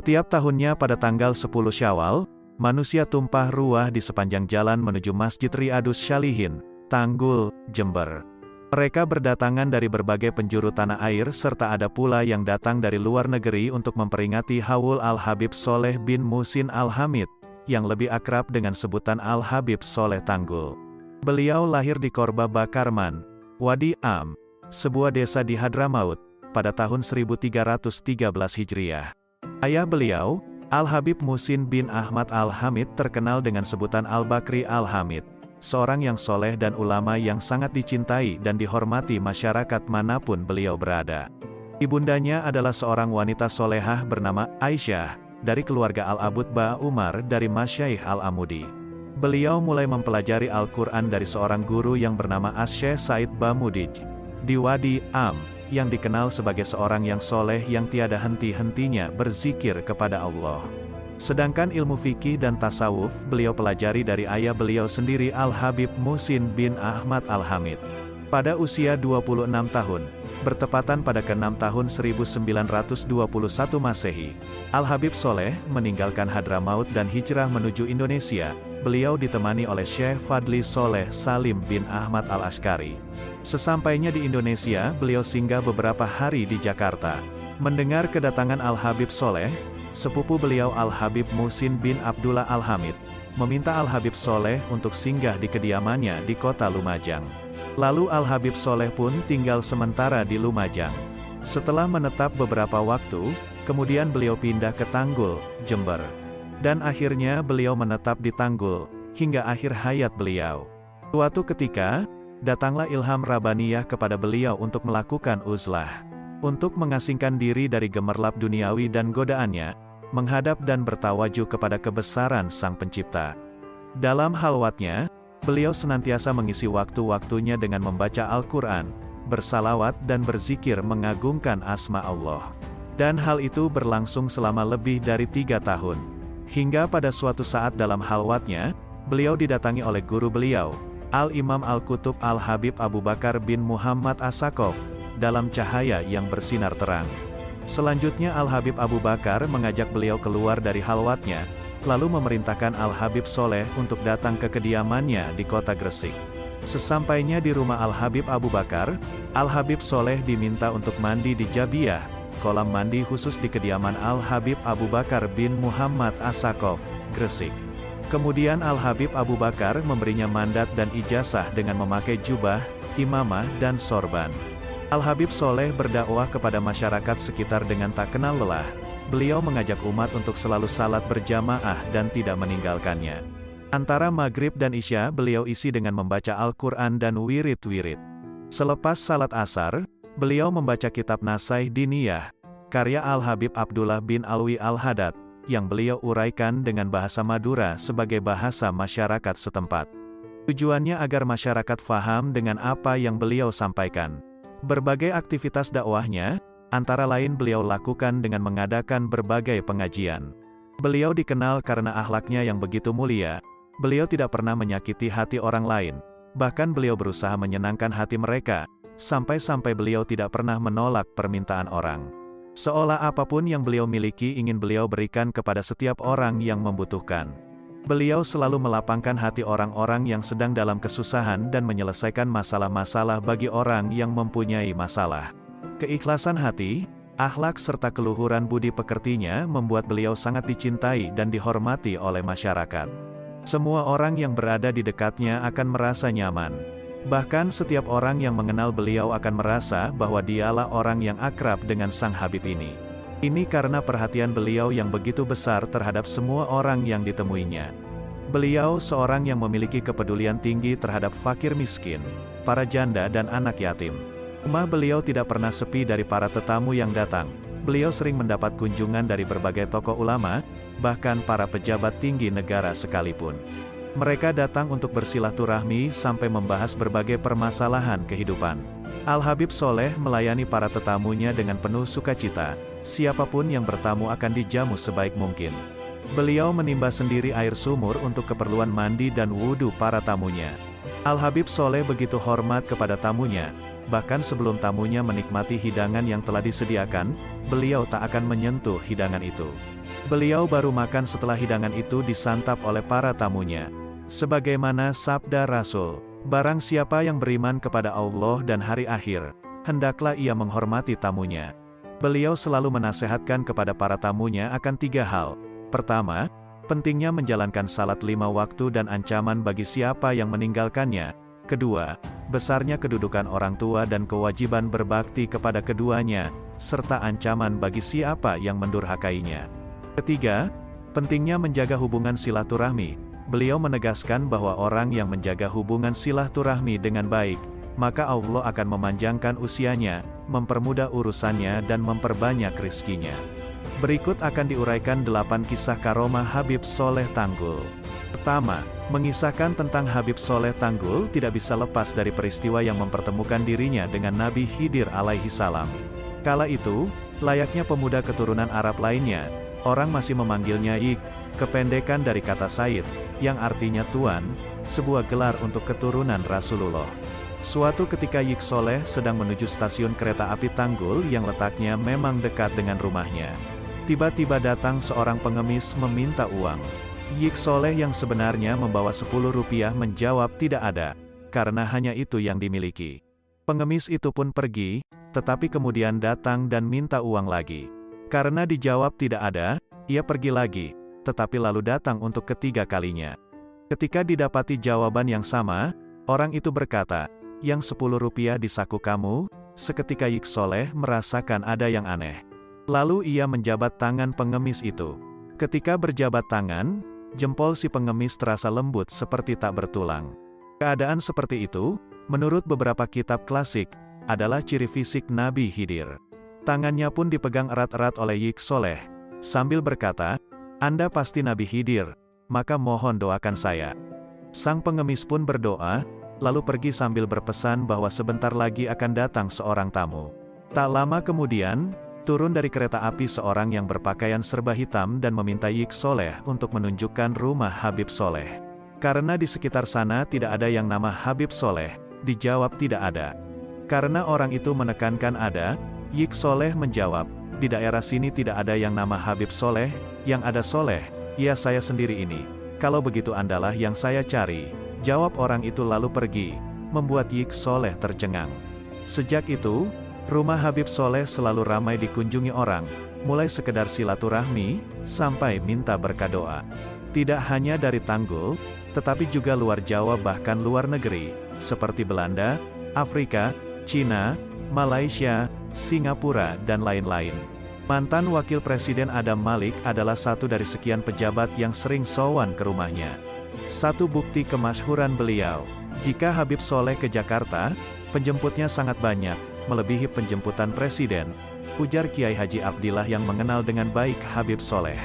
Setiap tahunnya pada tanggal 10 Syawal, manusia tumpah ruah di sepanjang jalan menuju Masjid Riyadus Shalihin, Tanggul, Jember. Mereka berdatangan dari berbagai penjuru tanah air serta ada pula yang datang dari luar negeri untuk memperingati Haul Al-Habib Soleh bin Muhsin Al-Hamid, yang lebih akrab dengan sebutan Al-Habib Soleh Tanggul. Beliau lahir di Korba Bakarman, Wadi Am, sebuah desa di Hadramaut, pada tahun 1313 Hijriah. Ayah beliau, Al-Habib Muhsin bin Ahmad Al-Hamid terkenal dengan sebutan Al-Bakri Al-Hamid, seorang yang soleh dan ulama yang sangat dicintai dan dihormati masyarakat manapun beliau berada. Ibundanya adalah seorang wanita solehah bernama Aisyah, dari keluarga Al-Abud Ba Umar dari Masyaikh Al-Amudi. Beliau mulai mempelajari Al-Quran dari seorang guru yang bernama As-Syekh Said Bamudij, di Wadi Am, yang dikenal sebagai seorang yang soleh yang tiada henti-hentinya berzikir kepada Allah. Sedangkan ilmu fikih dan tasawuf beliau pelajari dari ayah beliau sendiri Al-Habib Muhsin bin Ahmad Al-Hamid. Pada usia 26 tahun, bertepatan pada ke-6 tahun 1921 Masehi, Al-Habib Soleh meninggalkan Hadramaut dan hijrah menuju Indonesia. Beliau ditemani oleh Syekh Fadli Soleh Salim bin Ahmad Al-Ashkari. Sesampainya di Indonesia, beliau singgah beberapa hari di Jakarta. Mendengar kedatangan Al-Habib Soleh, sepupu beliau Al-Habib Muhsin bin Abdullah Al-Hamid, meminta Al-Habib Soleh untuk singgah di kediamannya di kota Lumajang. Lalu Al-Habib Soleh pun tinggal sementara di Lumajang. Setelah menetap beberapa waktu, kemudian beliau pindah ke Tanggul, Jember. Dan akhirnya beliau menetap di Tanggul, hingga akhir hayat beliau. Suatu ketika, datanglah ilham Rabbaniyah kepada beliau untuk melakukan uzlah. Untuk mengasingkan diri dari gemerlap duniawi dan godaannya, menghadap dan bertawajuh kepada kebesaran Sang Pencipta. Dalam halwatnya, beliau senantiasa mengisi waktu-waktunya dengan membaca Al-Quran, bersalawat dan berzikir mengagungkan asma Allah. Dan hal itu berlangsung selama lebih dari 3 tahun. Hingga pada suatu saat dalam halwatnya, beliau didatangi oleh guru beliau, Al-Imam Al-Qutub Al-Habib Abu Bakar bin Muhammad As-Sakof, dalam cahaya yang bersinar terang. Selanjutnya Al-Habib Abu Bakar mengajak beliau keluar dari halwatnya, lalu memerintahkan Al-Habib Soleh untuk datang ke kediamannya di kota Gresik. Sesampainya di rumah Al-Habib Abu Bakar, Al-Habib Soleh diminta untuk mandi di Jabiyah, kolam mandi khusus di kediaman Al-Habib Abu Bakar bin Muhammad As-Sakof, Gresik. Kemudian Al-Habib Abu Bakar memberinya mandat dan ijazah dengan memakai jubah, imamah dan sorban. Al-Habib Soleh berdakwah kepada masyarakat sekitar dengan tak kenal lelah. Beliau mengajak umat untuk selalu salat berjamaah dan tidak meninggalkannya. Antara maghrib dan isya beliau isi dengan membaca Al-Quran dan wirid-wirid. Selepas salat asar, beliau membaca kitab Nasaih Diniyah, karya Al-Habib Abdullah bin Alwi Al-Haddad, yang beliau uraikan dengan bahasa Madura sebagai bahasa masyarakat setempat. Tujuannya agar masyarakat faham dengan apa yang beliau sampaikan. Berbagai aktivitas dakwahnya, antara lain beliau lakukan dengan mengadakan berbagai pengajian. Beliau dikenal karena akhlaknya yang begitu mulia. Beliau tidak pernah menyakiti hati orang lain. Bahkan beliau berusaha menyenangkan hati mereka, sampai-sampai beliau tidak pernah menolak permintaan orang. Seolah apapun yang beliau miliki ingin beliau berikan kepada setiap orang yang membutuhkan. Beliau selalu melapangkan hati orang-orang yang sedang dalam kesusahan dan menyelesaikan masalah-masalah bagi orang yang mempunyai masalah. Keikhlasan hati, akhlak serta keluhuran budi pekertinya membuat beliau sangat dicintai dan dihormati oleh masyarakat. Semua orang yang berada di dekatnya akan merasa nyaman. Bahkan setiap orang yang mengenal beliau akan merasa bahwa dialah orang yang akrab dengan Sang Habib ini. Ini karena perhatian beliau yang begitu besar terhadap semua orang yang ditemuinya. Beliau seorang yang memiliki kepedulian tinggi terhadap fakir miskin, para janda dan anak yatim. Rumah beliau tidak pernah sepi dari para tetamu yang datang. Beliau sering mendapat kunjungan dari berbagai tokoh ulama, bahkan para pejabat tinggi negara sekalipun. Mereka datang untuk bersilaturahmi sampai membahas berbagai permasalahan kehidupan. Al-Habib Soleh melayani para tetamunya dengan penuh sukacita. Siapapun yang bertamu akan dijamu sebaik mungkin. Beliau menimba sendiri air sumur untuk keperluan mandi dan wudhu para tamunya. Al-Habib Soleh begitu hormat kepada tamunya, bahkan sebelum tamunya menikmati hidangan yang telah disediakan, beliau tak akan menyentuh hidangan itu. Beliau baru makan setelah hidangan itu disantap oleh para tamunya. Sebagaimana sabda Rasul, barang siapa yang beriman kepada Allah dan hari akhir, hendaklah ia menghormati tamunya. Beliau selalu menasehatkan kepada para tamunya akan 3 hal. Pertama, pentingnya menjalankan salat 5 waktu dan ancaman bagi siapa yang meninggalkannya. Kedua, besarnya kedudukan orang tua dan kewajiban berbakti kepada keduanya, serta ancaman bagi siapa yang mendurhakainya. Ketiga, pentingnya menjaga hubungan silaturahmi. Beliau menegaskan bahwa orang yang menjaga hubungan silaturahmi dengan baik, maka Allah akan memanjangkan usianya, mempermudah urusannya dan memperbanyak rizkinya. Berikut akan diuraikan 8 kisah karomah Habib Soleh Tanggul. Pertama, mengisahkan tentang Habib Soleh Tanggul tidak bisa lepas dari peristiwa yang mempertemukan dirinya dengan Nabi Khidir alaihi salam. Kala itu, layaknya pemuda keturunan Arab lainnya, orang masih memanggilnya Yik, kependekan dari kata Sayyid, yang artinya tuan, sebuah gelar untuk keturunan Rasulullah. Suatu ketika Yik Soleh sedang menuju stasiun kereta api Tanggul yang letaknya memang dekat dengan rumahnya. Tiba-tiba datang seorang pengemis meminta uang. Yik Soleh yang sebenarnya membawa 10 rupiah menjawab tidak ada, karena hanya itu yang dimiliki. Pengemis itu pun pergi, tetapi kemudian datang dan minta uang lagi. Karena dijawab tidak ada, ia pergi lagi, tetapi lalu datang untuk ketiga kalinya. Ketika didapati jawaban yang sama, orang itu berkata, "Yang 10 rupiah di saku kamu." Seketika Yik Soleh merasakan ada yang aneh. Lalu ia menjabat tangan pengemis itu. Ketika berjabat tangan, jempol si pengemis terasa lembut seperti tak bertulang. Keadaan seperti itu, menurut beberapa kitab klasik, adalah ciri fisik Nabi Khidir. Tangannya pun dipegang erat-erat oleh Yik Soleh, sambil berkata, "Anda pasti Nabi Khidir, maka mohon doakan saya." Sang pengemis pun berdoa, lalu pergi sambil berpesan bahwa sebentar lagi akan datang seorang tamu. Tak lama kemudian, turun dari kereta api seorang yang berpakaian serba hitam dan meminta Yik Soleh untuk menunjukkan rumah Habib Soleh. Karena di sekitar sana tidak ada yang nama Habib Soleh, dijawab tidak ada. Karena orang itu menekankan ada, Yik Soleh menjawab, "Di daerah sini tidak ada yang nama Habib Soleh, yang ada Soleh, ya saya sendiri ini. Kalau begitu Andalah yang saya cari." Jawab orang itu lalu pergi, membuat Yik Soleh tercengang. Sejak itu, rumah Habib Soleh selalu ramai dikunjungi orang, mulai sekedar silaturahmi, sampai minta berkah doa. Tidak hanya dari Tanggul, tetapi juga luar Jawa bahkan luar negeri, seperti Belanda, Afrika, Cina, Malaysia, Singapura dan lain-lain. Mantan Wakil Presiden Adam Malik adalah satu dari sekian pejabat yang sering sowan ke rumahnya. Satu bukti kemasyhuran beliau, jika Habib Soleh ke Jakarta, penjemputnya sangat banyak, melebihi penjemputan presiden, ujar Kiai Haji Abdillah yang mengenal dengan baik Habib Soleh.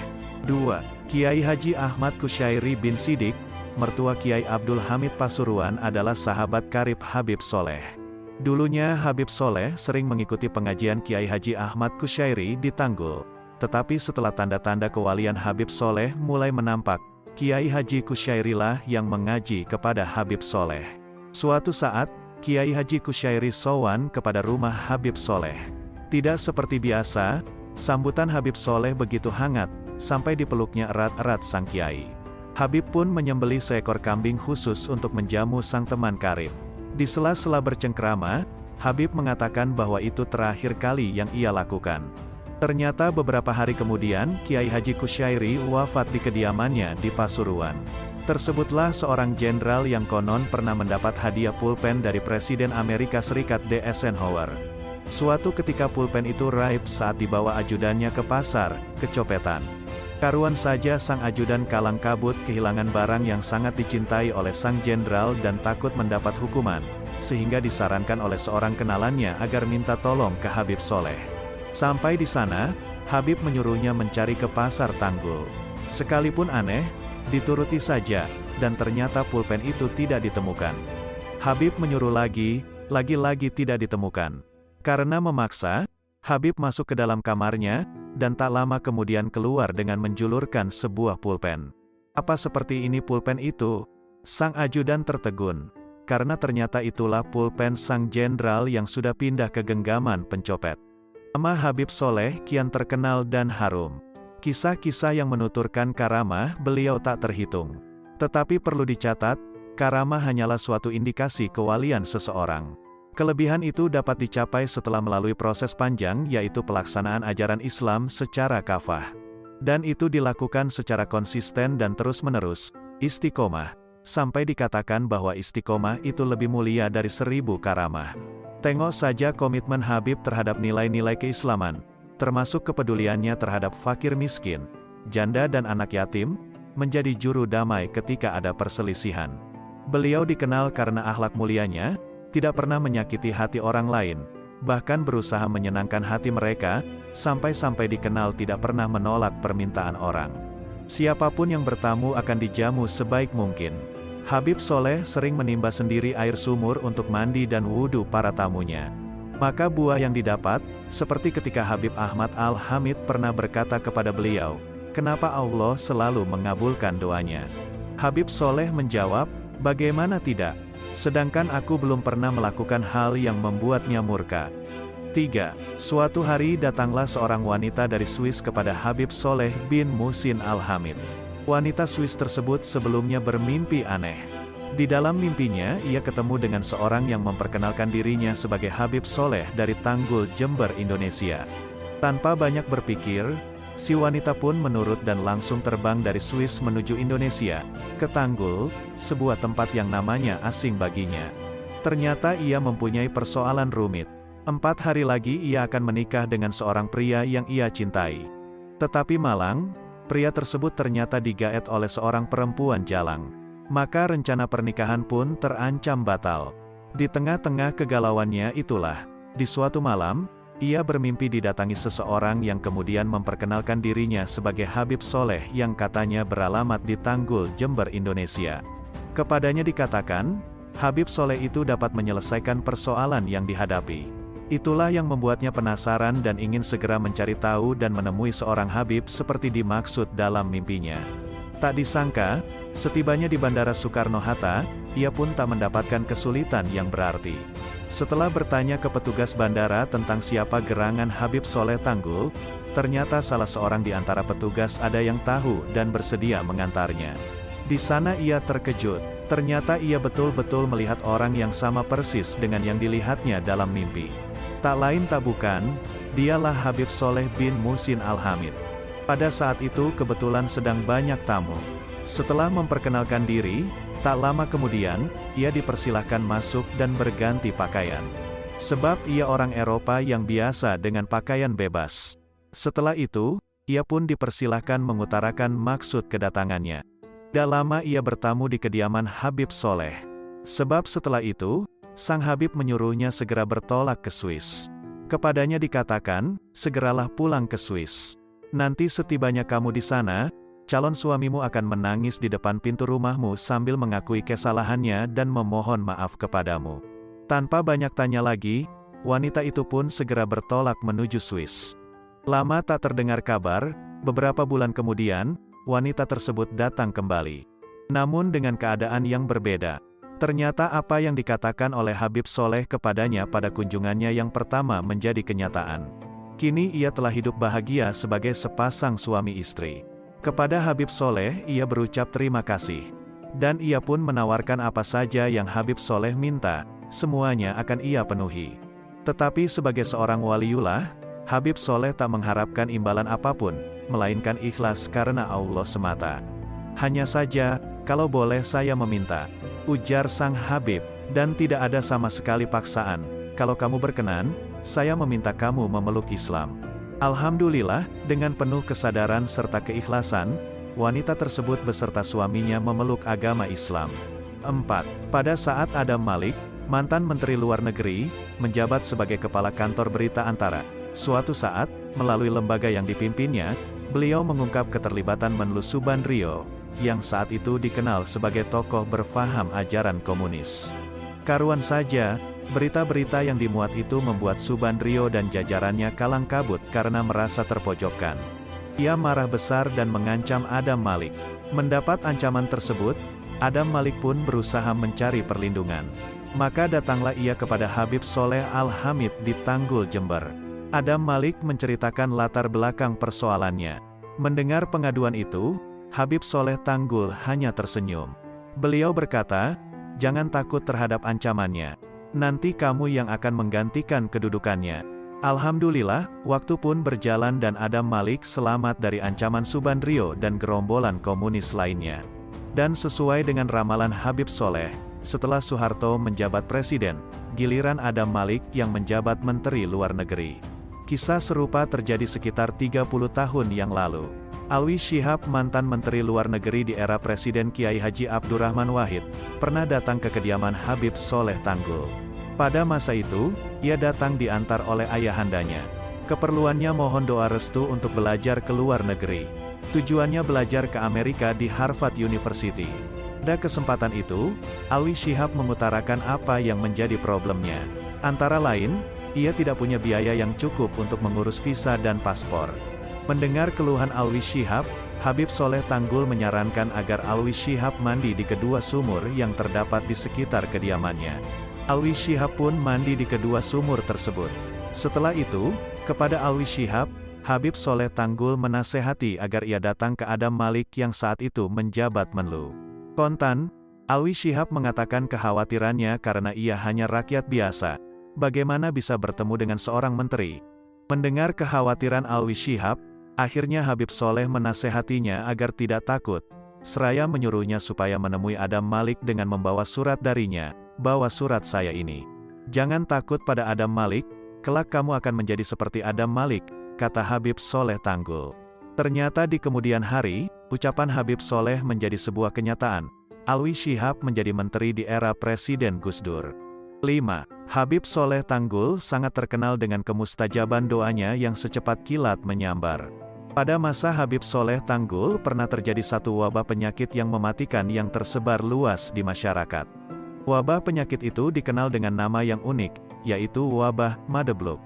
2. Kiai Haji Ahmad Kusyairi bin Sidik, mertua Kiai Abdul Hamid Pasuruan adalah sahabat karib Habib Soleh. Dulunya Habib Soleh sering mengikuti pengajian Kiai Haji Ahmad Kusyairi di Tanggul. Tetapi setelah tanda-tanda kewalian Habib Soleh mulai menampak, Kiai Haji Kusyairilah yang mengaji kepada Habib Soleh. Suatu saat, Kiai Haji Kusyairi sowan kepada rumah Habib Soleh. Tidak seperti biasa, sambutan Habib Soleh begitu hangat, sampai dipeluknya erat-erat sang Kiai. Habib pun menyembelih seekor kambing khusus untuk menjamu sang teman karib. Di sela-sela bercengkrama, Habib mengatakan bahwa itu terakhir kali yang ia lakukan. Ternyata beberapa hari kemudian, Kiai Haji Kusyairi wafat di kediamannya di Pasuruan. Tersebutlah seorang jenderal yang konon pernah mendapat hadiah pulpen dari Presiden Amerika Serikat D. Eisenhower. Suatu ketika pulpen itu raib saat dibawa ajudannya ke pasar, kecopetan. Karuan saja sang ajudan kalang kabut kehilangan barang yang sangat dicintai oleh sang jenderal dan takut mendapat hukuman, sehingga disarankan oleh seorang kenalannya agar minta tolong ke Habib Soleh. Sampai di sana, Habib menyuruhnya mencari ke pasar Tanggul. Sekalipun aneh, dituruti saja, dan ternyata pulpen itu tidak ditemukan. Habib menyuruh lagi-lagi tidak ditemukan. Karena memaksa, Habib masuk ke dalam kamarnya, dan tak lama kemudian keluar dengan menjulurkan sebuah pulpen. "Apa seperti ini pulpen itu?" Sang ajudan tertegun. karena ternyata itulah pulpen sang jenderal yang sudah pindah ke genggaman pencopet. Nama Habib Soleh kian terkenal dan harum. Kisah-kisah yang menuturkan karamah beliau tak terhitung. Tetapi perlu dicatat, karamah hanyalah suatu indikasi kewalian seseorang. Kelebihan itu dapat dicapai setelah melalui proses panjang, yaitu pelaksanaan ajaran Islam secara kafah. Dan itu dilakukan secara konsisten dan terus-menerus, istiqomah. Sampai dikatakan bahwa istiqomah itu lebih mulia dari 1000 karamah. Tengok saja komitmen Habib terhadap nilai-nilai keislaman, termasuk kepeduliannya terhadap fakir miskin, janda dan anak yatim, menjadi juru damai ketika ada perselisihan. Beliau dikenal karena akhlak mulianya, tidak pernah menyakiti hati orang lain, bahkan berusaha menyenangkan hati mereka, sampai-sampai dikenal tidak pernah menolak permintaan orang. Siapapun yang bertamu akan dijamu sebaik mungkin. Habib Soleh sering menimba sendiri air sumur untuk mandi dan wudhu para tamunya. Maka buah yang didapat, seperti ketika Habib Ahmad Al-Hamid pernah berkata kepada beliau, "Kenapa Allah selalu mengabulkan doanya?" Habib Soleh menjawab, "Bagaimana tidak? Sedangkan aku belum pernah melakukan hal yang membuatnya murka." 3. Suatu hari datanglah seorang wanita dari Swiss kepada Habib Soleh bin Muhsin Al-Hamid. Wanita Swiss tersebut sebelumnya bermimpi aneh. Di dalam mimpinya, ia ketemu dengan seorang yang memperkenalkan dirinya sebagai Habib Soleh dari Tanggul, Jember, Indonesia. Tanpa banyak berpikir, si wanita pun menurut dan langsung terbang dari Swiss menuju Indonesia, ke Tanggul, sebuah tempat yang namanya asing baginya. Ternyata ia mempunyai persoalan rumit. 4 hari lagi ia akan menikah dengan seorang pria yang ia cintai. Tetapi malang, pria tersebut ternyata digaet oleh seorang perempuan jalang. Maka rencana pernikahan pun terancam batal. Di tengah-tengah kegalauannya itulah, di suatu malam, ia bermimpi didatangi seseorang yang kemudian memperkenalkan dirinya sebagai Habib Soleh yang katanya beralamat di Tanggul, Jember, Indonesia. Kepadanya dikatakan, Habib Soleh itu dapat menyelesaikan persoalan yang dihadapi. Itulah yang membuatnya penasaran dan ingin segera mencari tahu dan menemui seorang Habib seperti dimaksud dalam mimpinya. Tak disangka, setibanya di Bandara Soekarno-Hatta, ia pun tak mendapatkan kesulitan yang berarti. Setelah bertanya ke petugas bandara tentang siapa gerangan Habib Soleh Tanggul, ternyata salah seorang di antara petugas ada yang tahu dan bersedia mengantarnya. Di sana ia terkejut, ternyata ia betul-betul melihat orang yang sama persis dengan yang dilihatnya dalam mimpi. Tak lain tak bukan, dialah Habib Soleh bin Muhsin Al-Hamid. Pada saat itu kebetulan sedang banyak tamu. Setelah memperkenalkan diri, tak lama kemudian, ia dipersilahkan masuk dan berganti pakaian. Sebab ia orang Eropa yang biasa dengan pakaian bebas. Setelah itu, ia pun dipersilahkan mengutarakan maksud kedatangannya. Tidak lama ia bertamu di kediaman Habib Soleh. Sebab setelah itu, sang Habib menyuruhnya segera bertolak ke Swiss. Kepadanya dikatakan, segeralah pulang ke Swiss. Nanti setibanya kamu di sana, calon suamimu akan menangis di depan pintu rumahmu sambil mengakui kesalahannya dan memohon maaf kepadamu. Tanpa banyak tanya lagi, wanita itu pun segera bertolak menuju Swiss. Lama tak terdengar kabar, beberapa bulan kemudian, wanita tersebut datang kembali. Namun dengan keadaan yang berbeda. Ternyata apa yang dikatakan oleh Habib Soleh kepadanya pada kunjungannya yang pertama menjadi kenyataan. Kini ia telah hidup bahagia sebagai sepasang suami istri. Kepada Habib Soleh ia berucap terima kasih. Dan ia pun menawarkan apa saja yang Habib Soleh minta, semuanya akan ia penuhi. Tetapi sebagai seorang waliullah, Habib Soleh tak mengharapkan imbalan apapun, melainkan ikhlas karena Allah semata. Hanya saja, kalau boleh saya meminta, ujar sang Habib, dan tidak ada sama sekali paksaan, kalau kamu berkenan, saya meminta kamu memeluk Islam. Alhamdulillah, dengan penuh kesadaran serta keikhlasan, wanita tersebut beserta suaminya memeluk agama Islam. 4. Pada saat Adam Malik, mantan Menteri Luar Negeri, menjabat sebagai kepala kantor berita antara, suatu saat, melalui lembaga yang dipimpinnya, beliau mengungkap keterlibatan Menlu Subandrio, yang saat itu dikenal sebagai tokoh berfaham ajaran komunis. Karuan saja, berita-berita yang dimuat itu membuat Subandrio dan jajarannya kalang kabut karena merasa terpojokkan. Ia marah besar dan mengancam Adam Malik. Mendapat ancaman tersebut, Adam Malik pun berusaha mencari perlindungan. Maka datanglah ia kepada Habib Soleh Al-Hamid di Tanggul, Jember. Adam Malik menceritakan latar belakang persoalannya. Mendengar pengaduan itu, Habib Soleh Tanggul hanya tersenyum. Beliau berkata, "Jangan takut terhadap ancamannya. Nanti kamu yang akan menggantikan kedudukannya." Alhamdulillah, waktu pun berjalan dan Adam Malik selamat dari ancaman Subandrio dan gerombolan komunis lainnya. Dan sesuai dengan ramalan Habib Soleh, setelah Soeharto menjabat presiden, giliran Adam Malik yang menjabat menteri luar negeri. Kisah serupa terjadi sekitar 30 tahun yang lalu. Alwi Shihab, mantan Menteri Luar Negeri di era Presiden Kiai Haji Abdurrahman Wahid, pernah datang ke kediaman Habib Soleh Tanggul. Pada masa itu, ia datang diantar oleh ayahandanya. Keperluannya mohon doa restu untuk belajar ke luar negeri. Tujuannya belajar ke Amerika di Harvard University. Pada kesempatan itu, Alwi Shihab mengutarakan apa yang menjadi problemnya. Antara lain, ia tidak punya biaya yang cukup untuk mengurus visa dan paspor. Mendengar keluhan Alwi Shihab, Habib Soleh Tanggul menyarankan agar Alwi Shihab mandi di kedua sumur yang terdapat di sekitar kediamannya. Alwi Shihab pun mandi di kedua sumur tersebut. Setelah itu, kepada Alwi Shihab, Habib Soleh Tanggul menasehati agar ia datang ke Adam Malik yang saat itu menjabat Menlu. Kontan, Alwi Shihab mengatakan kekhawatirannya karena ia hanya rakyat biasa. Bagaimana bisa bertemu dengan seorang menteri? Mendengar kekhawatiran Alwi Shihab, akhirnya Habib Soleh menasehatinya agar tidak takut. Seraya menyuruhnya supaya menemui Adam Malik dengan membawa surat darinya. "Bawa surat saya ini. Jangan takut pada Adam Malik, kelak kamu akan menjadi seperti Adam Malik," kata Habib Soleh Tanggul. Ternyata di kemudian hari, ucapan Habib Soleh menjadi sebuah kenyataan. Alwi Shihab menjadi menteri di era Presiden Gus Dur. 5. Habib Soleh Tanggul sangat terkenal dengan kemustajaban doanya yang secepat kilat menyambar. Pada masa Habib Soleh Tanggul pernah terjadi satu wabah penyakit yang mematikan yang tersebar luas di masyarakat. Wabah penyakit itu dikenal dengan nama yang unik, yaitu wabah Madebluk.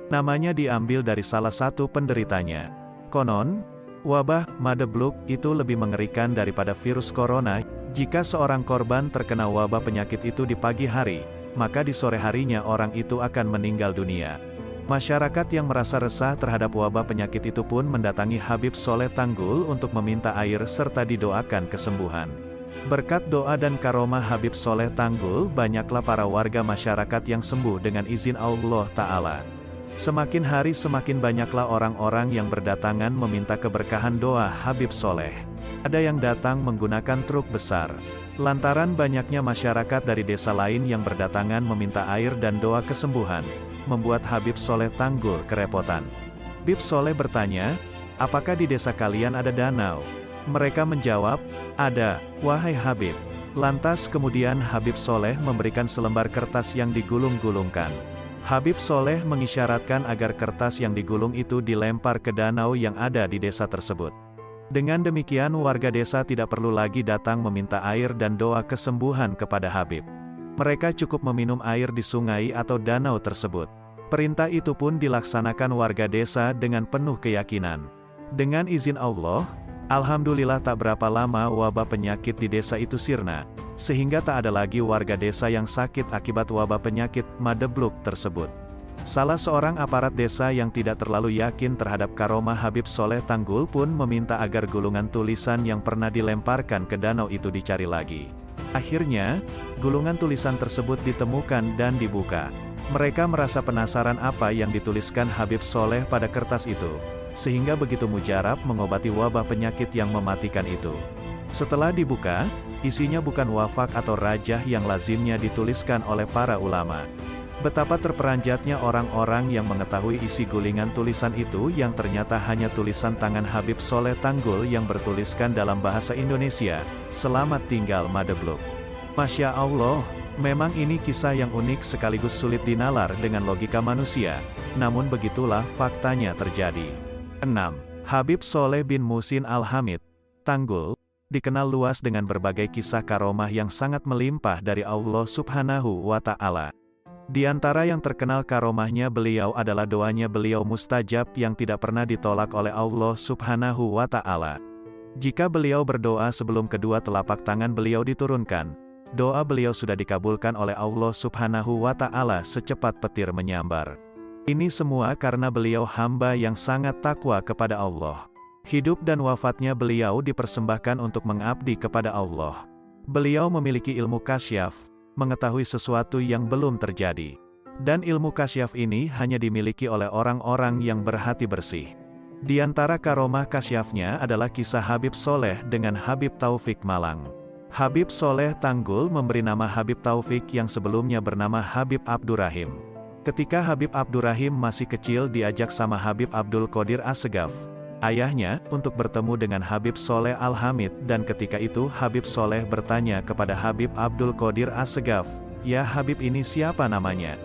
Namanya diambil dari salah satu penderitanya. Konon, wabah Madebluk itu lebih mengerikan daripada virus corona. Jika seorang korban terkena wabah penyakit itu di pagi hari, maka di sore harinya orang itu akan meninggal dunia. Masyarakat yang merasa resah terhadap wabah penyakit itu pun mendatangi Habib Soleh Tanggul untuk meminta air serta didoakan kesembuhan. Berkat doa dan karomah Habib Soleh Tanggul, banyaklah para warga masyarakat yang sembuh dengan izin Allah Ta'ala. Semakin hari semakin banyaklah orang-orang yang berdatangan meminta keberkahan doa Habib Soleh. Ada yang datang menggunakan truk besar. Lantaran banyaknya masyarakat dari desa lain yang berdatangan meminta air dan doa kesembuhan, membuat Habib Soleh Tanggul kerepotan. Habib Soleh bertanya, "Apakah di desa kalian ada danau?" Mereka menjawab, "Ada, wahai Habib." Lantas kemudian Habib Soleh memberikan selembar kertas yang digulung-gulungkan. Habib Soleh mengisyaratkan agar kertas yang digulung itu dilempar ke danau yang ada di desa tersebut. Dengan demikian warga desa tidak perlu lagi datang meminta air dan doa kesembuhan kepada Habib. Mereka cukup meminum air di sungai atau danau tersebut. Perintah itu pun dilaksanakan warga desa dengan penuh keyakinan. Dengan izin Allah, alhamdulillah tak berapa lama wabah penyakit di desa itu sirna, sehingga tak ada lagi warga desa yang sakit akibat wabah penyakit Madebluk tersebut. Salah seorang aparat desa yang tidak terlalu yakin terhadap karomah Habib Soleh Tanggul pun meminta agar gulungan tulisan yang pernah dilemparkan ke danau itu dicari lagi. Akhirnya, gulungan tulisan tersebut ditemukan dan dibuka. Mereka merasa penasaran apa yang dituliskan Habib Soleh pada kertas itu, sehingga begitu mujarab mengobati wabah penyakit yang mematikan itu. Setelah dibuka, isinya bukan wafak atau rajah yang lazimnya dituliskan oleh para ulama. Betapa terperanjatnya orang-orang yang mengetahui isi gulingan tulisan itu yang ternyata hanya tulisan tangan Habib Soleh Tanggul yang bertuliskan dalam bahasa Indonesia, "Selamat tinggal Madebluk." Masya Allah, memang ini kisah yang unik sekaligus sulit dinalar dengan logika manusia, namun begitulah faktanya terjadi. 6. Habib Soleh bin Muhsin Al-Hamid, Tanggul, dikenal luas dengan berbagai kisah karomah yang sangat melimpah dari Allah Subhanahu wa Ta'ala. Di antara yang terkenal karomahnya beliau adalah doanya beliau mustajab yang tidak pernah ditolak oleh Allah Subhanahu wa Ta'ala. Jika beliau berdoa sebelum kedua telapak tangan beliau diturunkan, doa beliau sudah dikabulkan oleh Allah Subhanahu wa Ta'ala secepat petir menyambar. Ini semua karena beliau hamba yang sangat takwa kepada Allah. Hidup dan wafatnya beliau dipersembahkan untuk mengabdi kepada Allah. Beliau memiliki ilmu kasyaf, mengetahui sesuatu yang belum terjadi. Dan ilmu kasyaf ini hanya dimiliki oleh orang-orang yang berhati bersih. Di antara karomah kasyafnya adalah kisah Habib Soleh dengan Habib Taufik Malang. Habib Soleh Tanggul memberi nama Habib Taufik yang sebelumnya bernama Habib Abdurrahim. Ketika Habib Abdurrahim masih kecil diajak sama Habib Abdul Qadir Assegaf, ayahnya, untuk bertemu dengan Habib Soleh Al-Hamid, dan ketika itu Habib Soleh bertanya kepada Habib Abdul Qadir Assegaf, "Ya Habib, ini siapa namanya?"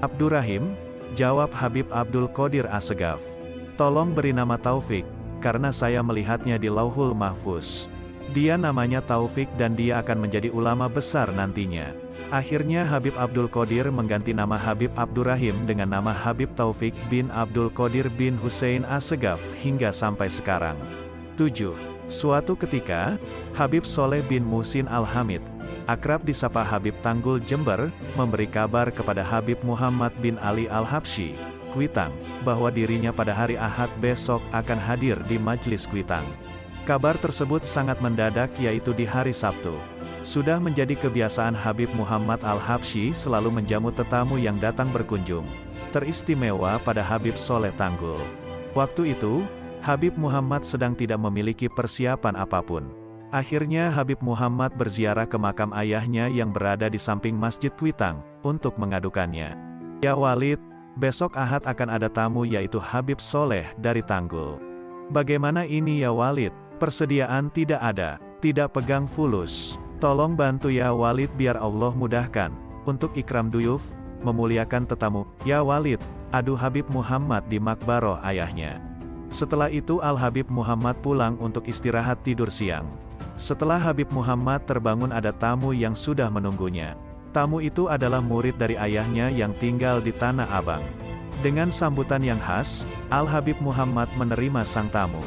"Abdurrahim," jawab Habib Abdul Qadir Assegaf. "Tolong beri nama Taufik, karena saya melihatnya di Lauhul Mahfuz. Dia namanya Taufik dan dia akan menjadi ulama besar nantinya." Akhirnya Habib Abdul Qadir mengganti nama Habib Abdurrahim dengan nama Habib Taufik bin Abdul Qadir bin Hussein Assegaf hingga sampai sekarang. 7. Suatu ketika, Habib Soleh bin Muhsin Al-Hamid, akrab disapa Habib Tanggul Jember, memberi kabar kepada Habib Muhammad bin Ali Al-Habsyi, Kuitang, bahwa dirinya pada hari Ahad besok akan hadir di Majlis Kuitang. Kabar tersebut sangat mendadak, yaitu di hari Sabtu. Sudah menjadi kebiasaan Habib Muhammad Al-Habsyi selalu menjamu tetamu yang datang berkunjung, teristimewa pada Habib Soleh Tanggul. Waktu itu, Habib Muhammad sedang tidak memiliki persiapan apapun. Akhirnya Habib Muhammad berziarah ke makam ayahnya yang berada di samping Masjid Kuitang, untuk mengadukannya. "Ya Walid, besok Ahad akan ada tamu yaitu Habib Soleh dari Tanggul. Bagaimana ini ya Walid? Persediaan tidak ada, tidak pegang fulus. Tolong bantu ya Walid biar Allah mudahkan, untuk ikram duyuf, memuliakan tetamu, ya Walid." Adu Habib Muhammad di makbaroh ayahnya. Setelah itu Al-Habib Muhammad pulang untuk istirahat tidur siang. Setelah Habib Muhammad terbangun ada tamu yang sudah menunggunya. Tamu itu adalah murid dari ayahnya yang tinggal di Tanah Abang. Dengan sambutan yang khas, Al-Habib Muhammad menerima sang tamu.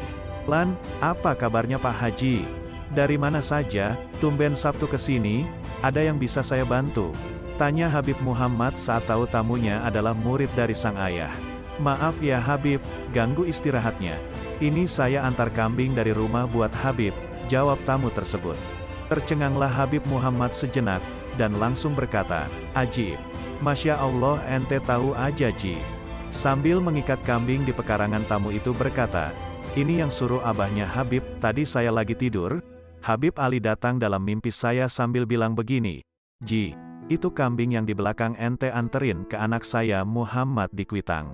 "Lan, apa kabarnya Pak Haji? Dari mana saja, tumben Sabtu kesini, ada yang bisa saya bantu?" tanya Habib Muhammad saat tahu tamunya adalah murid dari sang ayah. "Maaf ya Habib, ganggu istirahatnya. Ini saya antar kambing dari rumah buat Habib," jawab tamu tersebut. Tercenganglah Habib Muhammad sejenak, dan langsung berkata, "Ajib. Masya Allah ente tahu aja Ji." Sambil mengikat kambing di pekarangan tamu itu berkata, "Ini yang suruh abahnya Habib, tadi saya lagi tidur, Habib Ali datang dalam mimpi saya sambil bilang begini, 'Ji, itu kambing yang di belakang ente anterin ke anak saya Muhammad di Kuitang.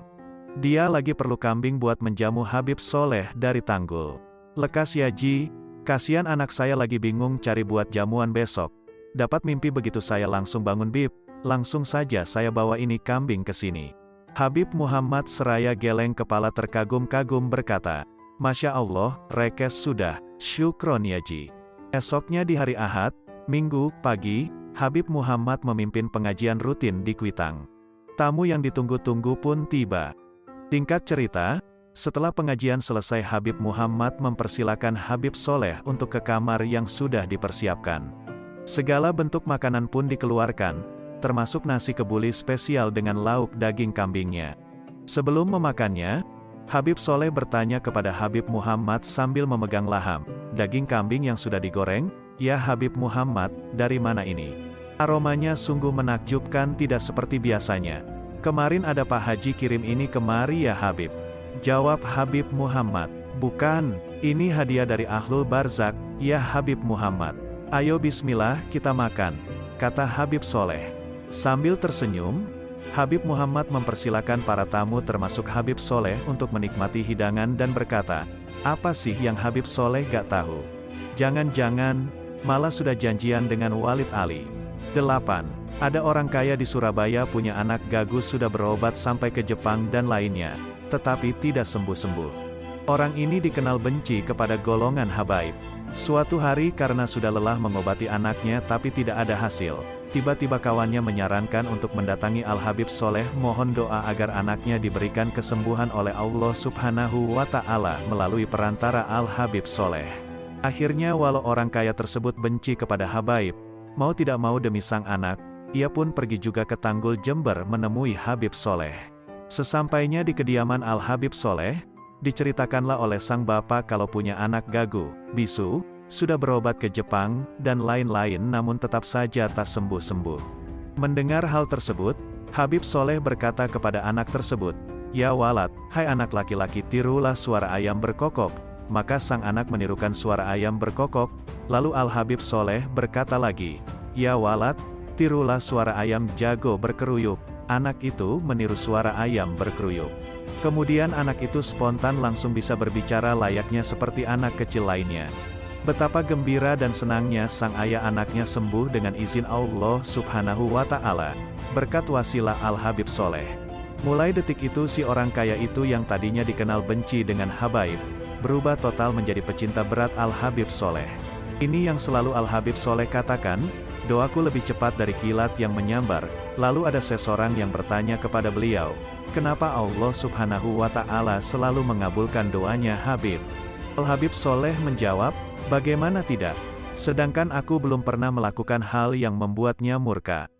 Dia lagi perlu kambing buat menjamu Habib Soleh dari Tanggul. Lekas ya Ji, kasihan anak saya lagi bingung cari buat jamuan besok.' Dapat mimpi begitu saya langsung bangun Bib, langsung saja saya bawa ini kambing ke sini." Habib Muhammad seraya geleng kepala terkagum-kagum berkata, "Masya Allah, rekes sudah, syukron ya Ji." Esoknya di hari Ahad, Minggu, pagi, Habib Muhammad memimpin pengajian rutin di Kuitang. Tamu yang ditunggu-tunggu pun tiba. Singkat cerita, setelah pengajian selesai Habib Muhammad mempersilakan Habib Soleh untuk ke kamar yang sudah dipersiapkan. Segala bentuk makanan pun dikeluarkan, termasuk nasi kebuli spesial dengan lauk daging kambingnya. Sebelum memakannya, Habib Soleh bertanya kepada Habib Muhammad sambil memegang laham, "Daging kambing yang sudah digoreng, ya Habib Muhammad, dari mana ini? Aromanya sungguh menakjubkan, tidak seperti biasanya. Kemarin ada Pak Haji kirim ini kemari ya Habib." Jawab Habib Muhammad, "Bukan, ini hadiah dari Ahlul Barzak, ya Habib Muhammad. Ayo bismillah kita makan," kata Habib Soleh. Sambil tersenyum, Habib Muhammad mempersilakan para tamu termasuk Habib Soleh untuk menikmati hidangan dan berkata, "Apa sih yang Habib Soleh gak tahu? Jangan-jangan, malah sudah janjian dengan Walid Ali." 8. Ada orang kaya di Surabaya punya anak gagus sudah berobat sampai ke Jepang dan lainnya, tetapi tidak sembuh-sembuh. Orang ini dikenal benci kepada golongan habaib. Suatu hari karena sudah lelah mengobati anaknya tapi tidak ada hasil, tiba-tiba kawannya menyarankan untuk mendatangi Al-Habib Soleh mohon doa agar anaknya diberikan kesembuhan oleh Allah Subhanahu wa Ta'ala melalui perantara Al-Habib Soleh. Akhirnya walau orang kaya tersebut benci kepada Habaib, mau tidak mau demi sang anak, ia pun pergi juga ke Tanggul Jember menemui Habib Soleh. Sesampainya di kediaman Al-Habib Soleh, diceritakanlah oleh sang bapak kalau punya anak gagu, bisu, sudah berobat ke Jepang, dan lain-lain namun tetap saja tak sembuh-sembuh. Mendengar hal tersebut, Habib Soleh berkata kepada anak tersebut, "Ya walad, hai anak laki-laki, tirulah suara ayam berkokok." Maka sang anak menirukan suara ayam berkokok, lalu Al-Habib Soleh berkata lagi, "Ya walad, tirulah suara ayam jago berkeruyuk." Anak itu meniru suara ayam berkeruyuk. Kemudian anak itu spontan langsung bisa berbicara layaknya seperti anak kecil lainnya. Betapa gembira dan senangnya sang ayah anaknya sembuh dengan izin Allah Subhanahu wa Ta'ala, berkat wasilah Al-Habib Soleh. Mulai detik itu si orang kaya itu yang tadinya dikenal benci dengan Habaib, berubah total menjadi pecinta berat Al-Habib Soleh. Ini yang selalu Al-Habib Soleh katakan, "Doaku lebih cepat dari kilat yang menyambar." Lalu ada seseorang yang bertanya kepada beliau, kenapa Allah Subhanahu wa Ta'ala selalu mengabulkan doanya Habib? Al-Habib Soleh menjawab, "Bagaimana tidak? Sedangkan aku belum pernah melakukan hal yang membuatnya murka."